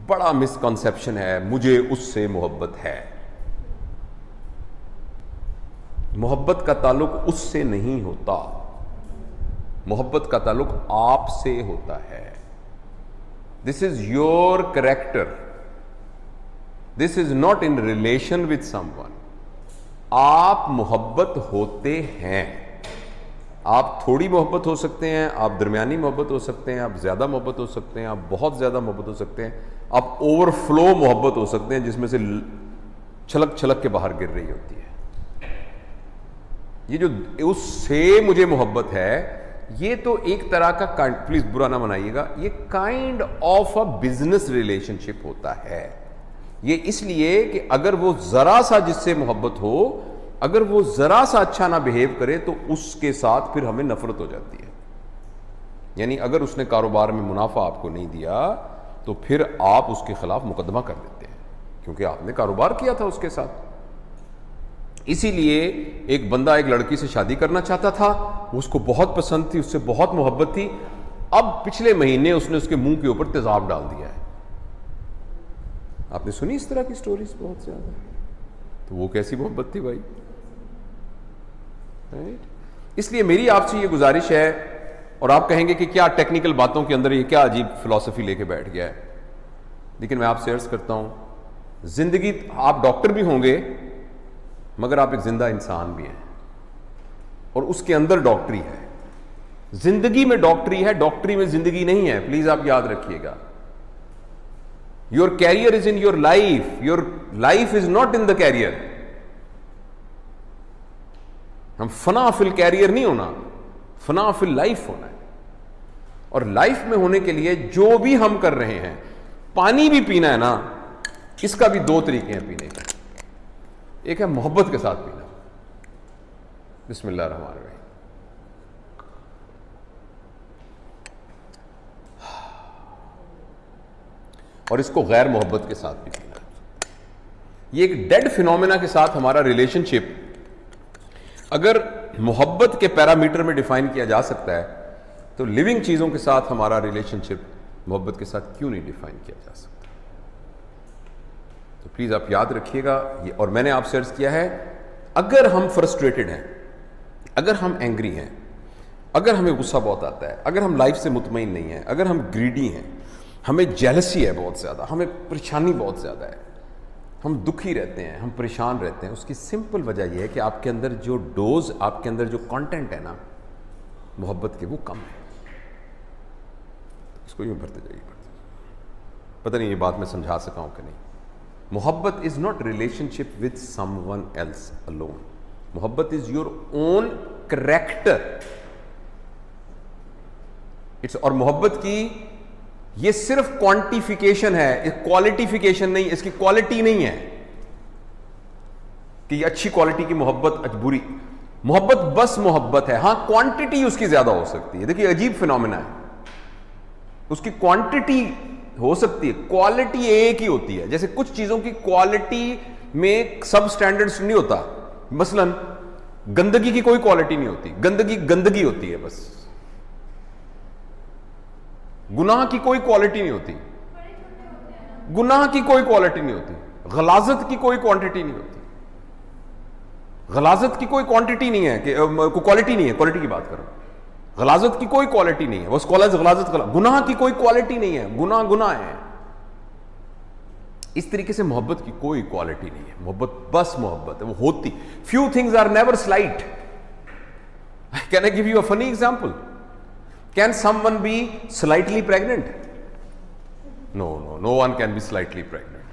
بڑا مسکنسیپشن ہے، مجھے اس سے محبت ہے. محبت کا تعلق اس سے نہیں ہوتا، محبت کا تعلق آپ سے ہوتا ہے. This is your character, this is not in relation with someone. آپ محبت ہوتے ہیں. آپ تھوڑی محبت ہو سکتے ہیں، آپ درمیانی محبت ہو سکتے ہیں، آپ زیادہ محبت ہو سکتے ہیں، آپ بہت زیادہ محبت ہو سکتے ہیں، آپ اوور فلو محبت ہو سکتے ہیں جس میں سے چھلک چھلک کے باہر گر رہی ہوتی ہے. یہ جو اس سے مجھے محبت ہے، یہ تو ایک طرح کا، پلیز برا نہ منائیے گا، یہ kind of a business relationship ہوتا ہے. یہ اس لیے کہ اگر وہ ذرا سا جس سے محبت ہو، اگر وہ ذرا سا اچھا نہ بہیو کرے تو اس کے ساتھ پھر ہمیں نفرت ہو جاتی ہے. یعنی اگر اس نے کاروبار میں منافع آپ کو نہیں دیا تو پھر آپ اس کے خلاف مقدمہ کر دیتے ہیں، کیونکہ آپ نے کاروبار کیا تھا اس کے ساتھ. اسی لیے ایک بندہ ایک لڑکی سے شادی کرنا چاہتا تھا، اس کو بہت پسند تھی، اس سے بہت محبت تھی. اب پچھلے مہینے اس نے اس کے منہ کے اوپر تیزاب ڈال دیا ہے. آپ نے سنی اس طرح کی سٹوریز بہت زیادہ. تو وہ کیسی محبت تھی بھائی؟ اس لیے میری آپ سے یہ گزارش ہے، اور آپ کہیں گے کہ کیا ٹیکنیکل باتوں کے اندر یہ کیا عجیب فلسفی لے کے بیٹھ گیا ہے. لیکن میں آپ سے عرض کرتا ہوں، زندگی، آپ ڈاکٹر بھی ہوں گے مگر آپ ایک زندہ انسان بھی ہیں، اور اس کے اندر ڈاکٹری ہے. زندگی میں ڈاکٹری ہے، ڈاکٹری میں زندگی نہیں ہے. پلیز آپ یاد رکھیے گا. Your career is in your life, your life is not in the career. ہم فنا فی الکیریئر نہیں ہونا، فنا فی لائف ہونا ہے. اور لائف میں ہونے کے لیے جو بھی ہم کر رہے ہیں، پانی بھی پینا ہے نا، اس کا بھی دو طریقے ہیں پینے کے. ایک ہے محبت کے ساتھ پینا، بسم اللہ الرحمن الرحیم، اور اس کو غیر محبت کے ساتھ بھی پینا. یہ ایک ڈیڈ فینومینا کے ساتھ ہمارا ریلیشن شپ اگر محبت کے پیرامیٹر میں ڈیفائن کیا جا سکتا ہے تو لیونگ چیزوں کے ساتھ ہمارا ریلیشن شپ محبت کے ساتھ کیوں نہیں ڈیفائن کیا جا سکتا؟ تو پلیز آپ یاد رکھیے گا یہ. اور میں نے آپ سے عرض کیا ہے، اگر ہم فرسٹریٹڈ ہیں، اگر ہم اینگری ہیں، اگر ہمیں غصہ بہت آتا ہے، اگر ہم لائف سے مطمئن نہیں ہیں، اگر ہم گریڈی ہیں، ہمیں جیلسی ہے بہت زیادہ، ہمیں پریشانی بہت زیادہ ہے، ہم دکھی رہتے ہیں، ہم پریشان رہتے ہیں، اس کی سمپل وجہ یہ ہے کہ آپ کے اندر جو ڈوز، آپ کے اندر جو کانٹینٹ ہے نا محبت کے، وہ کم ہے. اس کو یوں بھرتے جائیے. پتہ نہیں یہ بات میں سمجھا سکا ہوں کہ نہیں. محبت is not relationship with someone else alone. محبت از یور اون کریکٹر. اور محبت کی یہ صرف کوانٹیفیکیشن ہے، کوالٹیفیکیشن نہیں، اس کی کوالٹی نہیں ہے کہ یہ اچھی کوالٹی کی محبت، بری محبت بس محبت ہے. ہاں کوانٹٹی اس کی زیادہ ہو سکتی ہے. دیکھیے عجیب فینومینا ہے، اس کی کوانٹٹی ہو سکتی ہے، کوالٹی ایک ہی ہوتی ہے. جیسے کچھ چیزوں کی کوالٹی میں سب سٹینڈرڈز نہیں ہوتا. مثلا گندگی کی کوئی کوالٹی نہیں ہوتی، گندگی ہوتی ہے بس. گناہ کی کوئی کوالٹی نہیں ہوتی، گناہ کی کوئی کوالٹی نہیں ہوتی. غلاظت کی کوئی کوانٹٹی نہیں ہوتی، غلاظت کی کوئی کوانٹٹی نہیں ہے کہ کوالٹی نہیں ہے. کوالٹی کی بات کرو، غلاظت کی کوئی کوالٹی نہیں ہے. بس غلاظت. گناہ کی کوئی کوالٹی نہیں ہے، گناہ ہے. اس طریقے سے محبت کی کوئی کوالٹی نہیں ہے. محبت بس محبت ہے، وہ ہوتی. Few things are never slight. Can I give you a funny example? Can someone be slightly pregnant? No one can be slightly pregnant.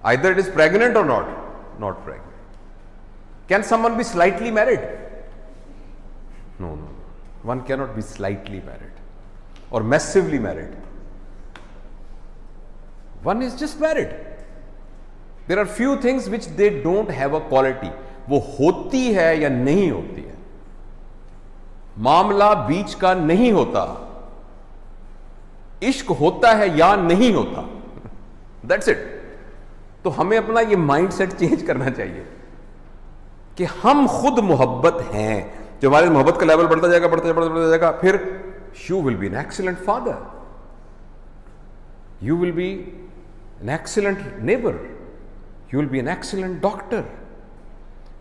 Either it is pregnant or not pregnant. Can someone be slightly married? No. One cannot be slightly married or massively married. One is just married. There are few things which they don't have a quality. وہ ہوتی ہے یا نہیں ہوتی ہے. معاملہ بیچ کا نہیں ہوتا. عشق ہوتا ہے یا نہیں ہوتا. That's it. تو ہمیں اپنا یہ مائنڈ سیٹ چینج کرنا چاہیے کہ ہم خود محبت ہیں. جو ہمارے محبت کا لیول بڑھتا جائے گا پھر you will be an excellent father. You will be an excellent neighbor, you will be an excellent doctor,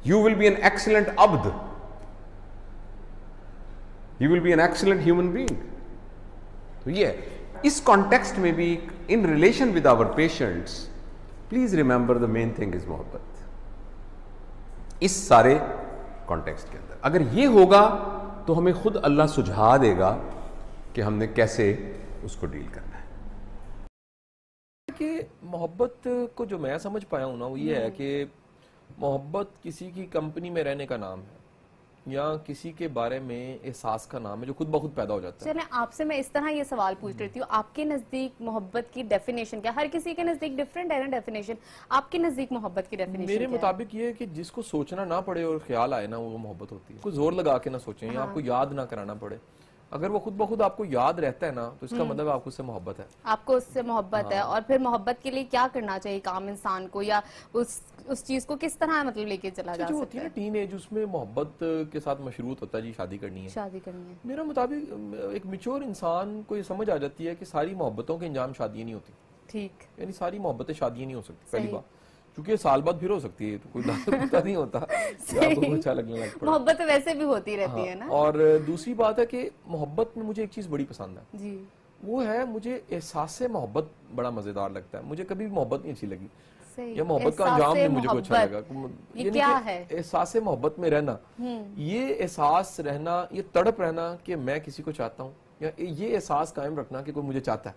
you will be an excellent abd, you will be an excellent human being. تو یہ اس context میں بھی in relation with our patients please remember the main thing is محبت. اس سارے context کے اندر اگر یہ ہوگا تو ہمیں خود اللہ سجھا دے گا کہ ہم نے کیسے اس کو ڈیل کرنا ہے. کہ محبت کو جو میں سمجھ پایا ہوں نا وہ یہ ہے کہ محبت کسی کی کمپنی میں رہنے کا نام ہے یا کسی کے بارے میں احساس کا نام ہے جو خود بخود پیدا ہو جاتا ہے. چلیں آپ سے میں اس طرح یہ سوال پوچھ رہی ہوں, آپ کے نزدیک محبت کی ڈیفینیشن کیا؟ ہر کسی کے نزدیک ڈیفرنٹ ہے نا ڈیفینیشن, آپ کے نزدیک محبت کی ڈیفینیشن میرے مطابق یہ ہے کہ جس کو سوچنا نہ پڑے اور خیال آئے نا وہ محبت ہوتی ہے. کوئی زور لگا کے نہ سوچیں یا آپ کو یاد نہ کرانا پڑے. اگر وہ خود بخود آپ کو یاد رہتا ہے نا تو اس کا مطلب آپ کو اس سے محبت ہے, آپ کو اس سے محبت ہے. اور پھر محبت کے لیے کیا کرنا چاہیے ایک عام انسان کو, یا اس چیز کو کس طرح مطلب لے کے چلا جا جو سکتا ہوتی ہے نا ٹین ایج, اس میں محبت کے ساتھ مشروط ہوتا ہے جی شادی کرنی ہے, شادی کرنی ہے. میرا مطابق ایک میچور انسان کو یہ سمجھ آ جاتی ہے کہ ساری محبتوں کے انجام شادیاں نہیں ہوتی. ٹھیک, یعنی ساری محبتیں شادیاں نہیں ہو سکتی پہلی بات, کیونکہ سال بعد پھر ہو سکتی ہے, تو کوئی پتہ نہیں ہوتا کہ آپ کو اچھا لگنے لگ پڑا. محبت ویسے بھی ہوتی رہتی ہے نا. اور دوسری بات ہے کہ محبت میں مجھے ایک چیز بڑی پسند ہے جی, وہ ہے مجھے احساس محبت بڑا مزیدار لگتا ہے. مجھے کبھی محبت نہیں اچھی لگی یا محبت کا انجام نہیں مجھے کو اچھا لگا. یہ کیا ہے احساس محبت میں رہنا, یہ احساس رہنا, یہ تڑپ رہنا کہ میں کسی کو چاہتا ہوں, یا یہ احساس قائم رکھنا کہ کوئی مجھے چاہتا ہے,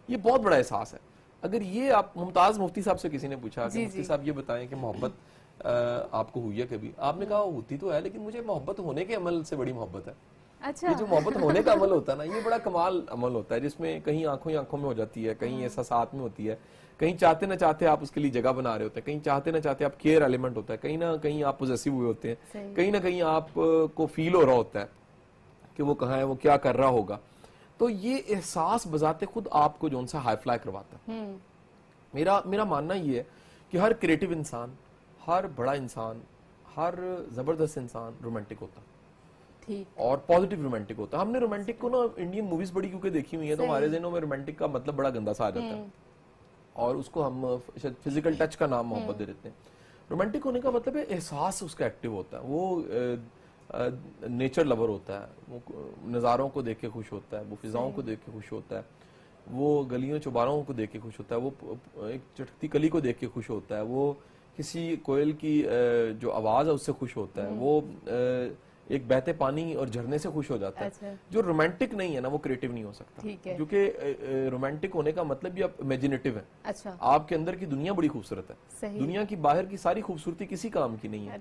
یہ بہت بڑا احساس ہے. اگر یہ آپ ممتاز مفتی صاحب سے کسی نے پوچھا کہ مفتی صاحب یہ بتائیں کہ محبت آپ کو ہوئی ہے کبھی, آپ نے کہا ہوتی تو ہے لیکن مجھے محبت ہونے کے عمل سے بڑی محبت ہے. اچھا, یہ جو محبت ہونے کا عمل ہوتا ہے نا یہ بڑا کمال عمل ہوتا ہے, جس میں کہیں آنکھوں ہی آنکھوں میں ہو جاتی ہے, کہیں احساسات میں ہوتی ہے, کہیں چاہتے نہ چاہتے آپ اس کے لیے جگہ بنا رہے ہوتے ہیں, کہیں چاہتے نہ چاہتے آپ کیئر ایلیمنٹ ہوتا ہے, کہیں نہ کہیں آپ پوزیسو ہوئے ہوتے ہیں, کہیں نہ کہیں آپ کو فیل ہو رہا ہوتا ہے کہ وہ کہاں ہے, وہ کیا کر رہا ہوگا. تو یہ احساس بذات خود آپ کو جو سا ہائی فلائی کرواتا ہے. میرا ماننا یہ ہے کہ ہر کریٹو انسان, ہر بڑا انسان, ہر زبردست انسان رومانٹک ہوتا اور پازیٹیو رومانٹک ہوتا. ہم نے رومانٹک کو نا انڈین موویز بڑی کیونکہ دیکھی ہوئی ہیں تو ہمارے ذہنوں میں رومانٹک کا مطلب بڑا گندا سا آ جاتا ہے, اور اس کو ہم فزیکل ٹچ کا نام محبت دے دیتے ہیں. رومانٹک ہونے کا مطلب ہے احساس اس کا ایکٹیو ہوتا ہے, وہ نیچر لور ہوتا ہے, وہ نظاروں کو دیکھ کے خوش ہوتا ہے, وہ فضاؤں کو دیکھ کے خوش ہوتا ہے, وہ گلیوں چوباروں کو دیکھ کے خوش ہوتا ہے, وہ ایک چٹکتی کلی کو دیکھ کے خوش ہوتا ہے, وہ کسی کوئل کی جو آواز ہے اس سے خوش ہوتا ہے, وہ ایک بہتے پانی اور جھرنے سے خوش ہو جاتا ہے. جو رومانٹک نہیں ہے نا وہ کریٹو نہیں ہو سکتا, کیونکہ رومانٹک ہونے کا مطلب یہ امیجنیٹو ہے. آپ کے اندر کی دنیا بڑی خوبصورت ہے, دنیا کی باہر کی ساری خوبصورتی کسی کام کی نہیں ہے.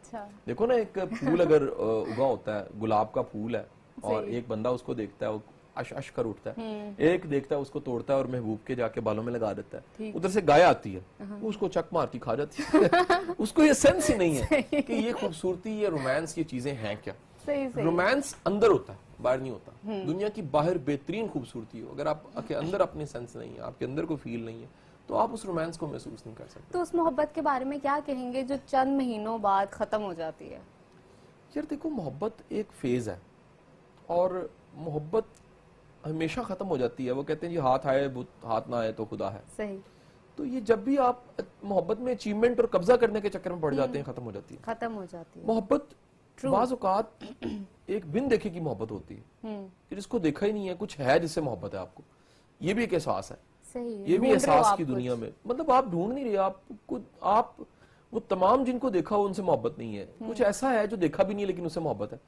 دیکھو نا ایک پھول اگر اگا ہوتا ہے, گلاب کا پھول ہے, اور ایک بندہ اس کو دیکھتا ہے, وہ اش کر اٹھتا ہے, ایک دیکھتا ہے اس کو توڑتا ہے اور محبوب کے جا کے بالوں میں لگا دیتا ہے, ادھر سے گائے آتی ہے, وہ اس کو چک مارتی کھا جاتی ہے. اس کو یہ سینس ہی نہیں ہے کہ یہ خوبصورتی, یہ رومانس, یہ چیزیں ہیں کیا. رومانس اندر ہوتا ہے, باہر نہیں ہوتا. دنیا کی باہر بہترین خوبصورتی ہو, اگر آپ کے اندر اپنے سینس نہیں ہے, آپ کے اندر کوئی فیل نہیں ہے, تو آپ اس رومانس کو محسوس نہیں کر سکتے. تو اس محبت کے بارے میں کیا کہیں گے جو چند مہینوں بعد ختم ہو جاتی ہے؟ یار دیکھو, محبت ایک فیز ہے اور محبت ہمیشہ ختم ہو جاتی ہے. وہ کہتے ہیں جی ہاتھ آئے ہاتھ نہ آئے تو خدا ہے. صحیح. تو یہ جب بھی آپ محبت میں اچیومنٹ اور قبضہ کرنے کے چکر میں پڑ جاتے ہیں, ختم ہو جاتی ہے. ختم ہو جاتی ہے محبت. بعض اوقات ایک بن دیکھے کی محبت ہوتی ہے, جس کو دیکھا ہی نہیں ہے, کچھ ہے جس سے محبت ہے آپ کو, یہ بھی ایک احساس ہے. یہ بھی احساس کی دنیا میں, مطلب آپ ڈھونڈ نہیں رہے, آپ وہ تمام جن کو دیکھا ہو ان سے محبت نہیں ہے, کچھ ایسا ہے جو دیکھا بھی نہیں لیکن اس سے محبت ہے.